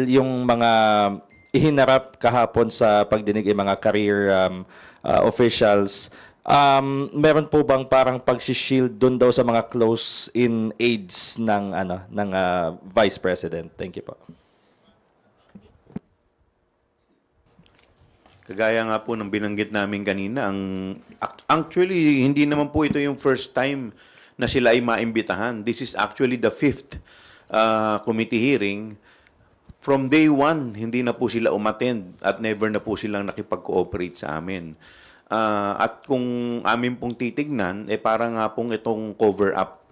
yung mga ihinarap kahapon sa pagdinig ng mga career officials, meron po bang parang pag-shield doon daw sa mga close-in aides ng Vice President? Thank you po. Kagaya nga po ng binanggit namin kanina, actually, hindi naman po ito yung first time na sila ay maimbitahan. This is actually the fifth committee hearing. From day one, hindi na po sila umattend at never na po silang nakipag-cooperate sa amin. At kung amin pong titignan, parang nga pong itong cover-up.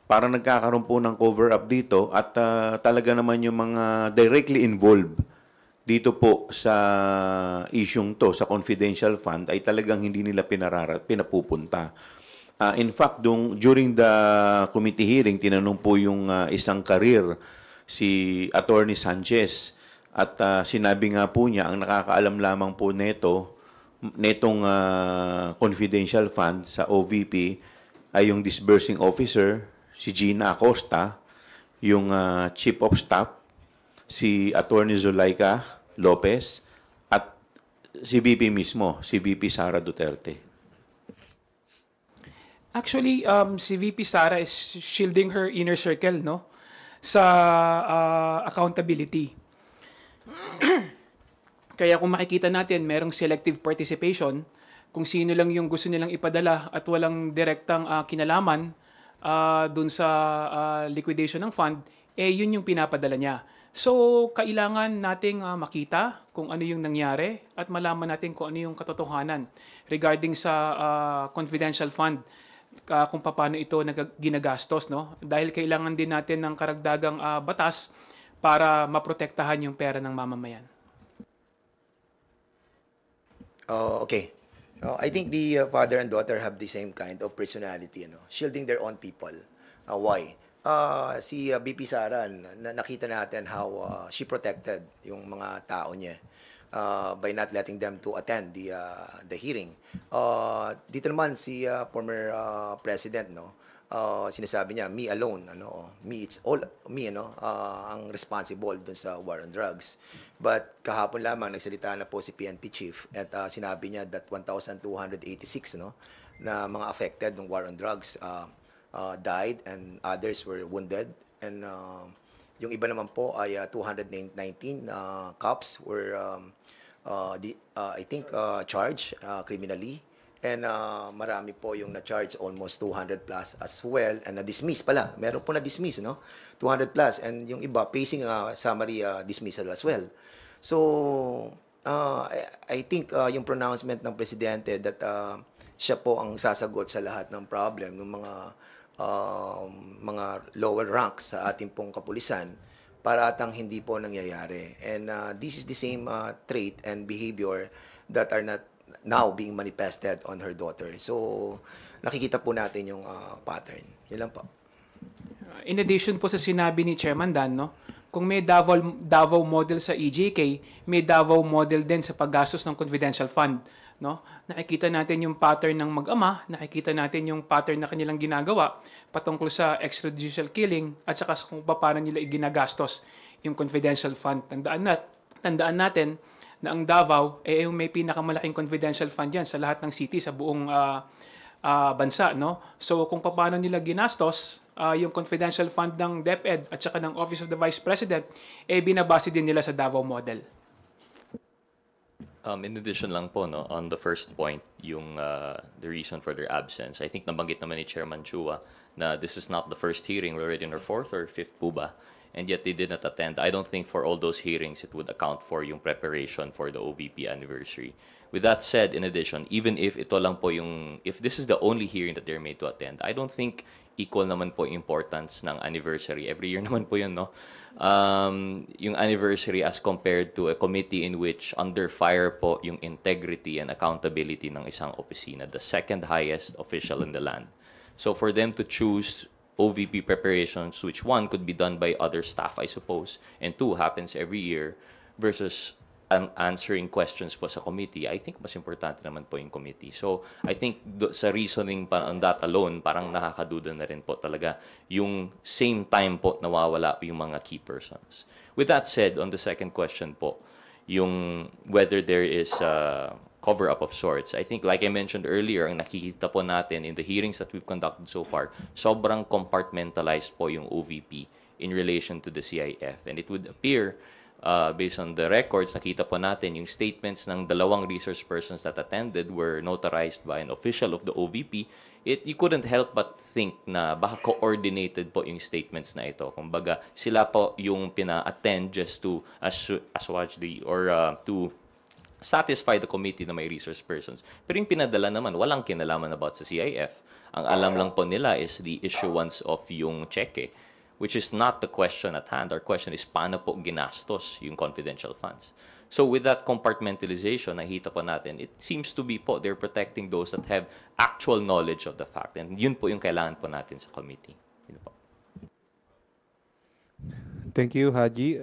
Parang nagkakaroon po ng cover-up dito at talaga naman yung mga directly involved dito po sa isyung to, sa confidential fund, ay talagang hindi nila pinapupunta. In fact, during the committee hearing, tinanong po yung isang career, si Attorney Sanchez, at sinabi nga po niya, ang nakakaalam lamang po netong confidential fund sa OVP ay yung disbursing officer, si Gina Acosta, yung chief of staff, si Attorney Zulaika Lopez, at si VP mismo, si VP Sara Duterte. Actually, si VP Sara is shielding her inner circle, no? Sa accountability. Kaya kung makikita natin, merong selective participation, kung sino lang yung gusto nilang ipadala at walang direktang kinalaman dun sa liquidation ng fund, yun yung pinapadala niya. So, kailangan nating makita kung ano yung nangyari at malaman natin kung ano yung katotohanan regarding sa confidential fund, kung paano ito ginagastos, no? Dahil kailangan din natin ng karagdagang batas para maprotektahan yung pera ng mamamayan. Okay. I think the father and daughter have the same kind of personality, shielding their own people. Why? Si BP Sara, nakita natin how she protected yung mga tao niya by not letting them to attend the hearing. Dito naman si former president, sinasabi niya, me alone, it's all me, ang responsible dun sa war on drugs. But kahapon lamang nagsalita na po si PNP chief at sinabi niya that 1,286 na mga affected ng war on drugs died and others were wounded, and yung iba naman po ay 219 cops were I think charged criminally, and marami po yung na-charge, almost 200 plus as well, and na-dismiss pala. Meron po na-dismiss, 200 plus, and yung iba facing summary dismissal as well. So, I think yung pronouncement ng presidente that siya po ang sasagot sa lahat ng problem ng mga lower ranks sa ating pong kapulisan, para atang hindi po nangyayari. And this is the same trait and behavior that are not now being manifested on her daughter. So, nakikita po natin yung pattern. Yun lang po. In addition po sa sinabi ni Chairman Dan, kung may Davao model sa EJK, may Davao model din sa paggastos ng confidential fund. Nakikita natin yung pattern ng mag-ama, nakikita natin yung pattern na kanilang ginagawa patungkol sa extrajudicial killing at saka kung paano nila iginagastos yung confidential fund. Tandaan natin na ang Davao may pinakamalaking confidential fund yan sa lahat ng city sa buong bansa. So kung paano nila ginastos yung confidential fund ng DepEd at saka ng Office of the Vice President, binabase din nila sa Davao model. In addition lang po, on the first point, yung the reason for their absence, I think nabanggit naman ni Chairman Chua na this is not the first hearing. We're already in our fourth or fifth po ba? And yet they did not attend. I don't think for all those hearings it would account for yung preparation for the OVP anniversary. With that said, in addition, even if ito lang po if this is the only hearing that they're made to attend, I don't think equal naman po importance ng anniversary. Every year naman po yun, yung anniversary as compared to a committee in which under fire po yung integrity and accountability ng isang opisina, the second highest official in the land. So for them to choose OVP preparations, which one could be done by other staff, I suppose, and two happens every year, versus answering questions po sa committee, I think mas importante naman po yung committee. So, I think sa reasoning pa on that alone, parang nakakaduda na rin po talaga yung same time po nawawala yung mga key persons. With that said, on the second question po, yung whether there is cover-up of sorts. I think, like I mentioned earlier, ang nakikita po natin in the hearings that we've conducted so far, sobrang compartmentalized po yung OVP in relation to the CIF. And it would appear, based on the records, nakita po natin yung statements ng dalawang resource persons that attended were notarized by an official of the OVP. You couldn't help but think na baka coordinated po yung statements na ito. Kumbaga, sila po yung pina-attend just to assuage or to satisfy the committee na may resource persons. Pero yung pinadala naman, walang kinalaman about sa CIF. Ang alam lang po nila is the issuance of yung cheque, which is not the question at hand. Our question is, paano po ginastos yung confidential funds? So with that compartmentalization, nakita po natin, it seems to be po, they're protecting those that have actual knowledge of the fact. And yun po yung kailangan po natin sa committee. Yun po. Thank you, Haji.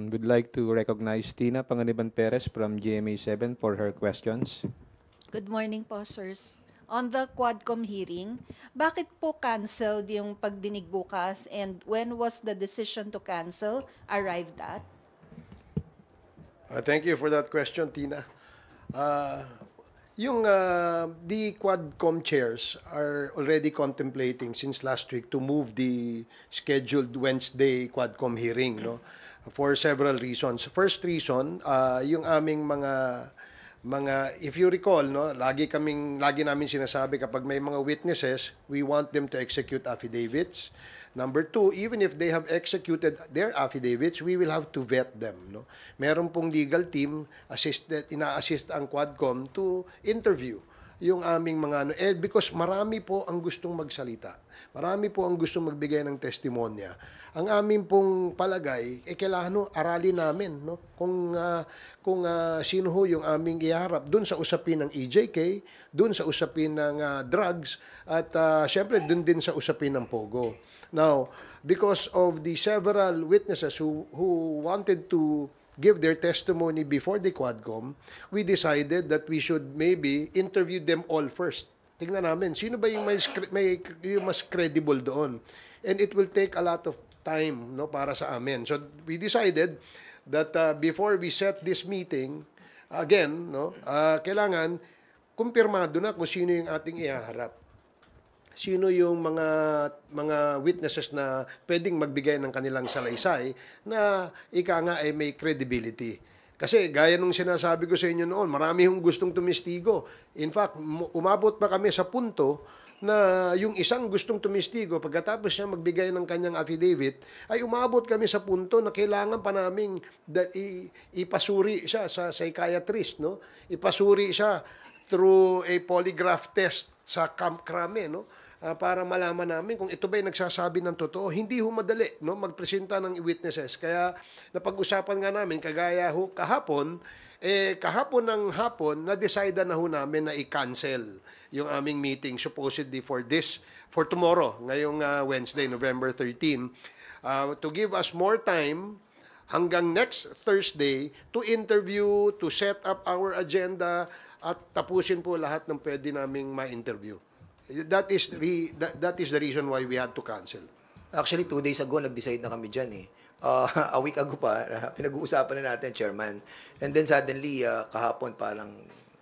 Would like to recognize Tina Panganiban Perez from GMA7 for her questions. Good morning po, sirs. On the Quadcom hearing, bakit po canceled yung pagdinig bukas and when was the decision to cancel arrived at? Thank you for that question, Tina. The Quadcom chairs are already contemplating since last week to move the scheduled Wednesday Quadcom hearing, no, for several reasons. First reason, yung aming mga if you recall, no, lagi namin sinasabi kapag may mga witnesses, we want them to execute affidavits. Number two, even if they have executed their affidavits, we will have to vet them. No? Meron pong legal team, ina-assist ang Quadcom to interview yung aming mga because marami po ang gustong magsalita. Marami po ang gustong magbigay ng testimonya. Ang aming pong palagay, kailangan aralin namin kung sino ho yung aming iharap dun sa usapin ng EJK, dun sa usapin ng drugs, at syempre dun din sa usapin ng Pogo. Now, because of the several witnesses who wanted to give their testimony before the Quadcom, we decided that we should maybe interview them all first. Tingnan namin, sino ba yung yung mas credible doon? And it will take a lot of time para sa amin. So, we decided that before we set this meeting, again, kailangan kumpirmado na kung sino yung ating ihaharap. Sino yung mga witnesses na pwedeng magbigay ng kanilang salaysay na ika nga ay may credibility. Kasi gaya nung sinasabi ko sa inyo noon, marami yung gustong tumistigo. In fact, umabot pa kami sa punto na yung isang gustong tumistigo, pagkatapos siya magbigay ng kanyang affidavit, ay umabot kami sa punto na kailangan pa naming ipasuri siya sa psychiatrist, no? Ipasuri siya through a polygraph test sa Camp Crame, no? Para malaman namin kung ito ba'y nagsasabi ng totoo. Hindi ho madali, no, magpresenta ng witnesses. Kaya napag-usapan nga namin, kagaya ho kahapon ng hapon, na-decide na ho namin na i-cancel yung aming meeting supposedly for tomorrow, ngayong Wednesday, November 13, to give us more time hanggang next Thursday to interview, to set up our agenda, at tapusin po lahat ng pwede naming ma-interview. That is the reason why we had to cancel. Actually, 2 days ago, nag-decide na kami dyan eh. A week ago pa, pinag-uusapan na natin, Chairman. And then suddenly, kahapon parang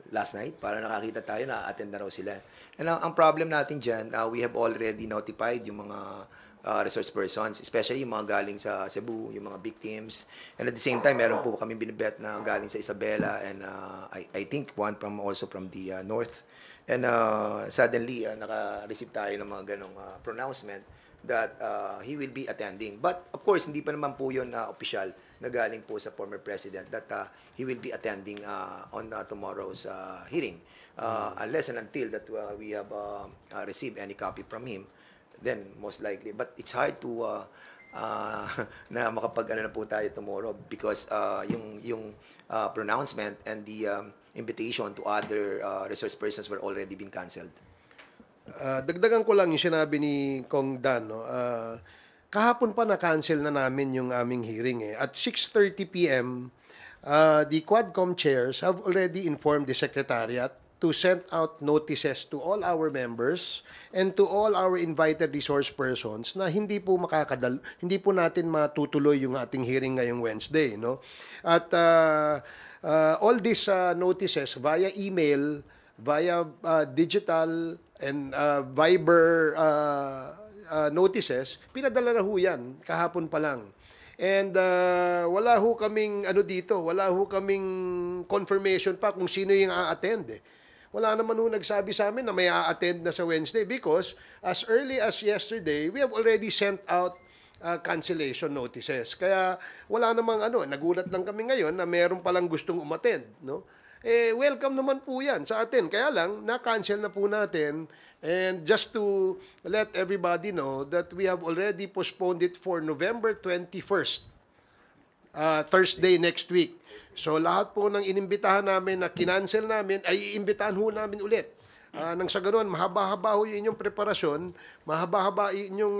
last night, parang nakakita tayo na attend na raw sila. And ang problem natin dyan, we have already notified yung mga resource persons, especially yung mga galing sa Cebu, yung mga victims. And at the same time, meron po kami binibet na galing sa Isabela and I think one also from the north. And suddenly, naka-receive tayo ng mga ganong pronouncement that he will be attending. But of course, hindi pa naman po yun official na galing po sa former president that he will be attending on tomorrow's hearing. Unless and until that we have received any copy from him, then most likely. But it's hard to na makapag-ano na po tayo tomorrow because yung pronouncement and the invitation to other resource persons were already been canceled. Dagdagan ko lang yung sinabi ni Kong Dan. No? Kahapon pa na-cancel na namin yung aming hearing. At 6:30 p.m., the Quadcom chairs have already informed the Secretariat to send out notices to all our members and to all our invited resource persons na hindi po hindi po natin matutuloy yung ating hearing ngayong Wednesday, no? At all these notices via email, via digital and Viber notices, pinadala na ho yan kahapon pa lang. And wala ho kaming wala ho kaming confirmation pa kung sino yung a-attend. Wala naman ho nagsabi sa amin na may a-attend na sa Wednesday because as early as yesterday, we have already sent out cancellation notices. Kaya wala namang nagulat lang kami ngayon na meron palang gustong umattend, no? Welcome naman po 'yan sa atin. Kaya lang na-cancel na po natin. And just to let everybody know that we have already postponed it for November 21st, Thursday next week. So lahat po ng inimbitahan namin na kinancel namin ay iimbitahan ho namin ulit. Nang sa ganoon, mahaba-haba ho yung inyong preparasyon, mahaba-haba inyong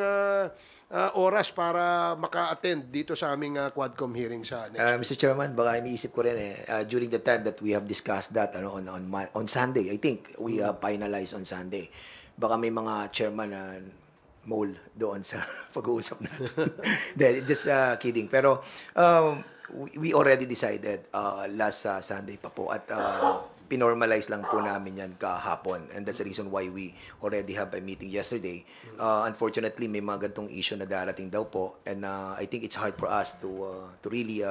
oras para maka-attend dito sa aming Quadcom hearing sa next week. Mr. Chairman, baka iniisip ko rin during the time that we have discussed that on Sunday, I think we finalized on Sunday. Baka may mga chairman na mole doon sa pag-uusap natin. Just kidding. Pero we already decided last Sunday pa po at pinormalize lang po namin yan kahapon, and that's the reason why we already have a meeting yesterday. Unfortunately, may mga gantong issue na darating daw po, and I think it's hard for us to really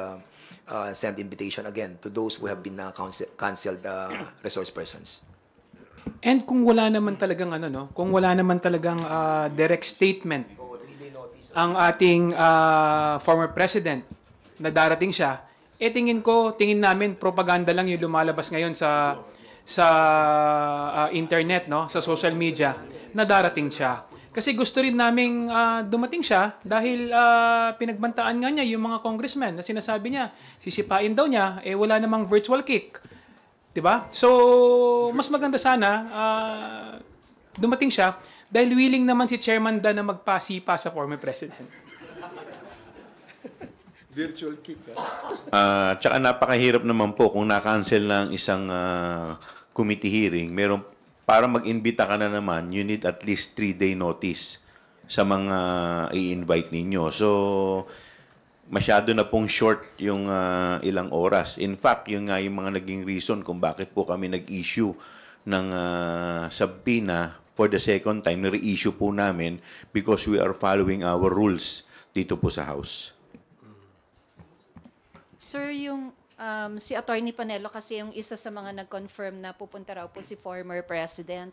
send invitation again to those who have been canceled resource persons. And kung wala naman talagang kung wala naman talagang direct statement ang ating former president na darating siya, tingin namin propaganda lang yung lumalabas ngayon sa internet, no, sa social media na darating siya. Kasi gusto rin naming dumating siya dahil pinagbantaan nga niya yung mga congressmen na sinasabi niya, sisipain daw niya, wala namang virtual kick. 'Di ba? So, mas maganda sana dumating siya dahil willing naman si Chairman Dan na magpasipa sa former president. Virtual kick. Tsaka napakahirap naman po kung na-cancel ng isang committee hearing. Para mag-imbita ka na naman, you need at least 3-day notice sa mga i-invite ninyo. So, masyado na pong short yung ilang oras. In fact, yung mga naging reason kung bakit po kami nag-issue ng subpoena for the second time, na-reissue po namin because we are following our rules dito po sa House. Sir, yung si Attorney Panelo kasi yung isa sa mga nag-confirm na pupunta raw po si former president.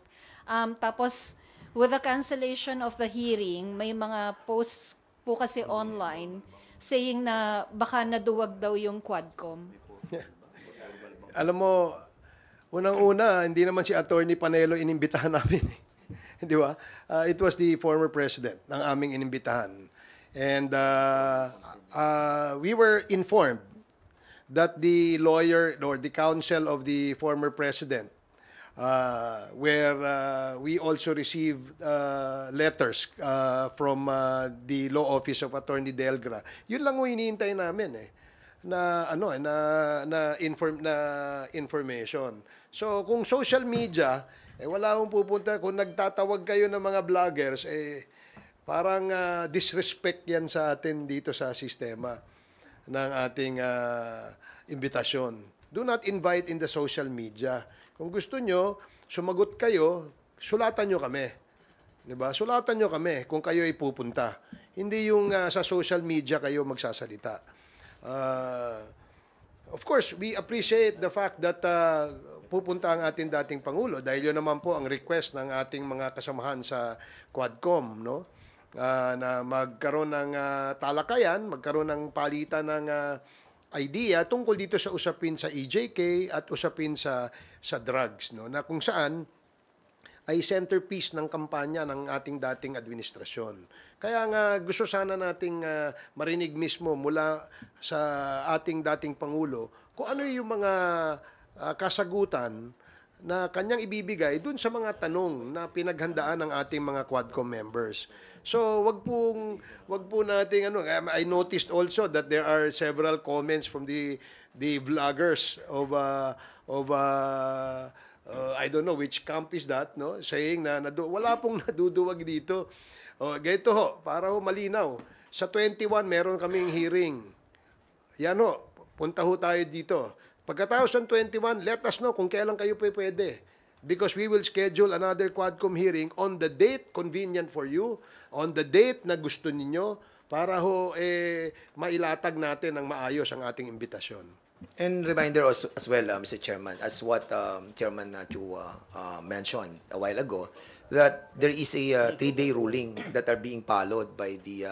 Tapos, with the cancellation of the hearing, may mga posts po kasi online saying na baka naduwag daw yung Quadcom. Alam mo, unang-una, hindi naman si Attorney Panelo inimbitahan namin. Di ba? It was the former president ng aming inimbitahan. And we were informed that the lawyer or the counsel of the former president, where we also received letters from the law office of Attorney Delgra. Yun lang yung hinihintay namin na information. So kung social media, wala akong pupunta. Kung nagtatawag kayo ng mga vloggers, parang disrespect yan sa atin dito sa sistema ng ating imbitasyon. Do not invite in the social media. Kung gusto nyo, sumagot kayo, sulatan nyo kami. Diba? Sulatan nyo kami kung kayo ay pupunta. Hindi yung sa social media kayo magsasalita. Of course, we appreciate the fact that pupunta ang ating dating Pangulo dahil yun naman po ang request ng ating mga kasamahan sa Quadcom, no? Na magkaroon ng talakayan, magkaroon ng palitan ng idea tungkol dito sa usapin sa EJK at usapin sa drugs, no, na kung saan ay centerpiece ng kampanya ng ating dating administrasyon. Kaya nga gusto sana nating marinig mismo mula sa ating dating Pangulo kung ano yung mga kasagutan na kanyang ibibigay dun sa mga tanong na pinaghandaan ng ating mga Quadcom members. So, wag po nating ano, I noticed also that there are several comments from the vloggers I don't know which camp is that, no? Saying na wala pong naduduwag dito. Ganito ho, para ho malinaw. Sa 21 meron kaming hearing. Yan ho, punta ho tayo dito. Pagkatapos ng 21, let us know kung kailan kayo pwede. Because we will schedule another Quadcom hearing on the date convenient for you, on the date na gusto ninyo, para ho mailatag natin ng maayos ang ating imbitasyon. And reminder also, as well, Mr. Chairman, as what Chairman Chua mentioned a while ago, that there is a 3-day ruling that are being followed by the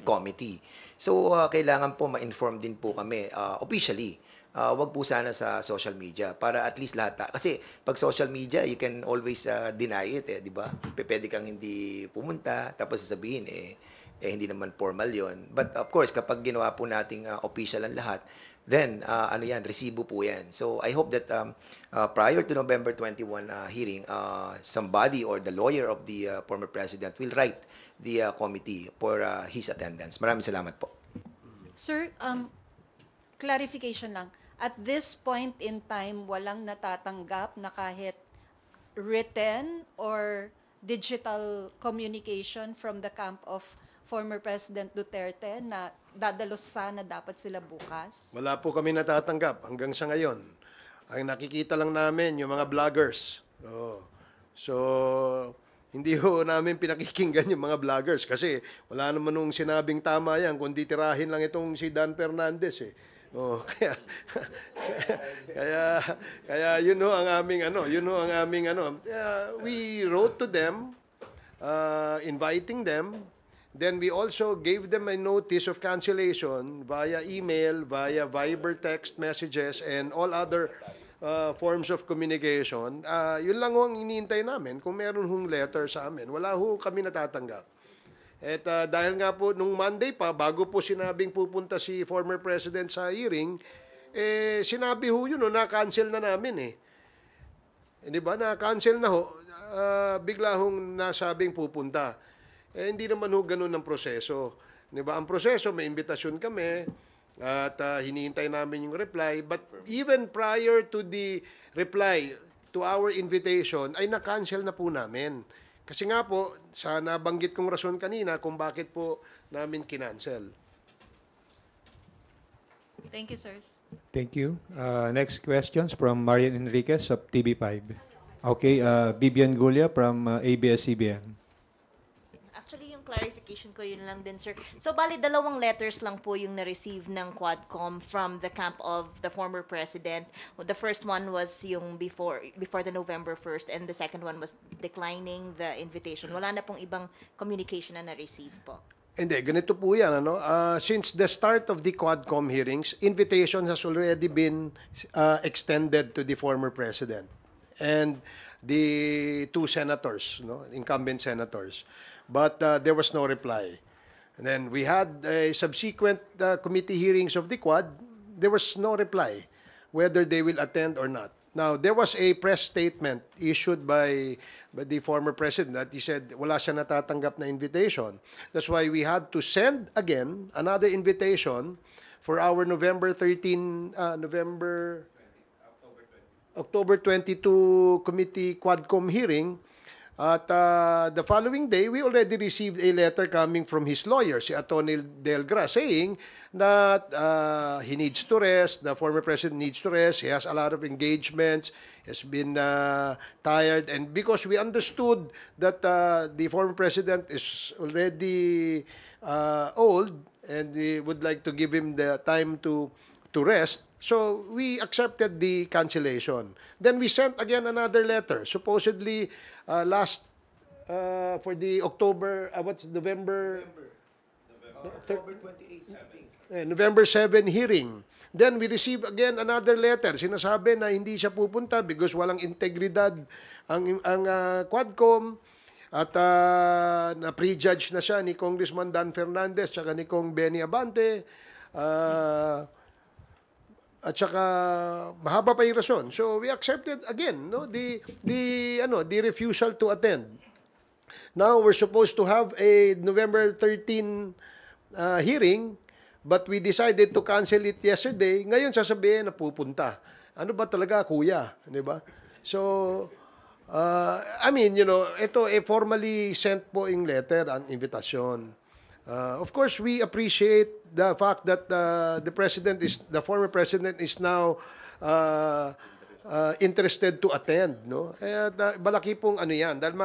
committee. So, kailangan po ma-inform din po kami officially. Wag po sana sa social media para at least lahat. Kasi pag social media, you can always deny it, di ba? Pwede kang hindi pumunta, tapos sasabihin, hindi naman formal yon. But of course, kapag ginawa po nating official ang lahat, then ano yan, resibo po yan. So I hope that prior to November 21 hearing, somebody or the lawyer of the former president will write the committee for his attendance. Maraming salamat po. Sir, clarification lang. At this point in time, walang natatanggap na kahit written or digital communication from the camp of former President Duterte na dadalos sana dapat sila bukas? Wala po kami natatanggap hanggang sa ngayon. Ang nakikita lang namin yung mga vloggers. So, hindi ho namin pinakikinggan yung mga vloggers kasi wala naman nung sinabing tama yan kundi tirahin lang itong si Dan Fernandez kaya yun ho ang aming we wrote to them inviting them. Then we also gave them a notice of cancellation via email, via Viber text messages, and all other forms of communication. Yun lang ho ang iniintay namin. Kung meron hong letter sa amin, wala ho kami natatanggap. At dahil nga po, nung Monday pa, bago po sinabing pupunta si former president sa hearing, sinabi ho yun, na-cancel na namin Di ba? Na-cancel na ho. Bigla hong nasabing pupunta. Hindi naman ho ganun ang proseso. Di ba? Ang proseso, may imbitasyon kami at hinihintay namin yung reply. But even prior to the reply to our invitation, ay na-cancel na po namin. Kasi nga po, sa nabanggit kong rason kanina kung bakit po namin kinancel. Thank you, sirs. Thank you. Next questions from Marian Enriquez of TV5. Okay, Bibian Gulia from ABS-CBN. Actually, yung clarification ko yun lang din, sir. So, bali, 2 letters lang po yung na-receive ng Quadcom from the camp of the former president. The first one was yung before the November 1st, and the second one was declining the invitation. Wala na pong ibang communication na na-receive po. Hindi, ganito po yan. Since the start of the Quadcom hearings, invitation has already been extended to the former president and the 2 senators, incumbent senators. But there was no reply. And then we had subsequent committee hearings of the Quad. There was no reply whether they will attend or not. Now, there was a press statement issued by the former president that he said wala siya natatanggap na invitation. That's why we had to send again another invitation for our October 22 committee Quadcom hearing. At the following day, we already received a letter coming from his lawyer, si Atty. Delgra, saying that he needs to rest, the former president needs to rest, he has a lot of engagements, has been tired, and because we understood that the former president is already old and he would like to give him the time to rest, so we accepted the cancellation. Then we sent again another letter, supposedly for the October, November 7 hearing. Then we received again another letter. Sinasabi na hindi siya pupunta because walang integridad ang Quadcom at na-prejudge na siya ni Congressman Dan Fernandez at ni Kong Benny Abante. At saka mahaba pa yung rason. So we accepted again the refusal to attend. Now, we're supposed to have a November 13 hearing, but we decided to cancel it yesterday. Ngayon, sasabihin na pupunta. Ano ba talaga, kuya? Di ba? So, I mean, ito formally sent po yung letter, an invitation. Of course, we appreciate the fact that the former president is now interested to attend, no? Malaki pong ano yan, dahil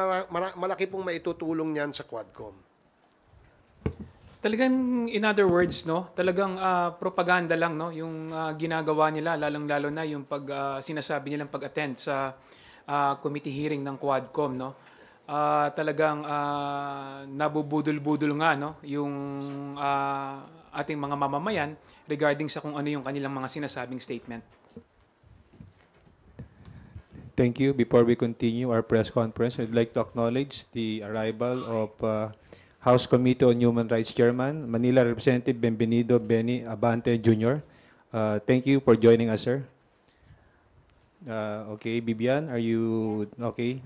malaki pong maitutulong niyan sa Quadcom. Talagang, in other words, no, talagang propaganda lang, no, yung ginagawa nila, lalong-lalo na yung sinasabi nilang pag-attend sa committee hearing ng Quadcom, no. Talagang nabubudol-budol nga, no, yung ating mga mamamayan regarding sa kung ano yung kanilang mga sinasabing statement. Thank you. Before we continue our press conference, I'd like to acknowledge the arrival of House Committee on Human Rights Chairman, Manila Representative Benvenido Benny Abante Jr. Thank you for joining us, sir. Okay, Bibian, are you okay?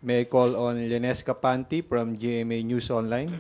May I call on Lenes Capanti from GMA News Online?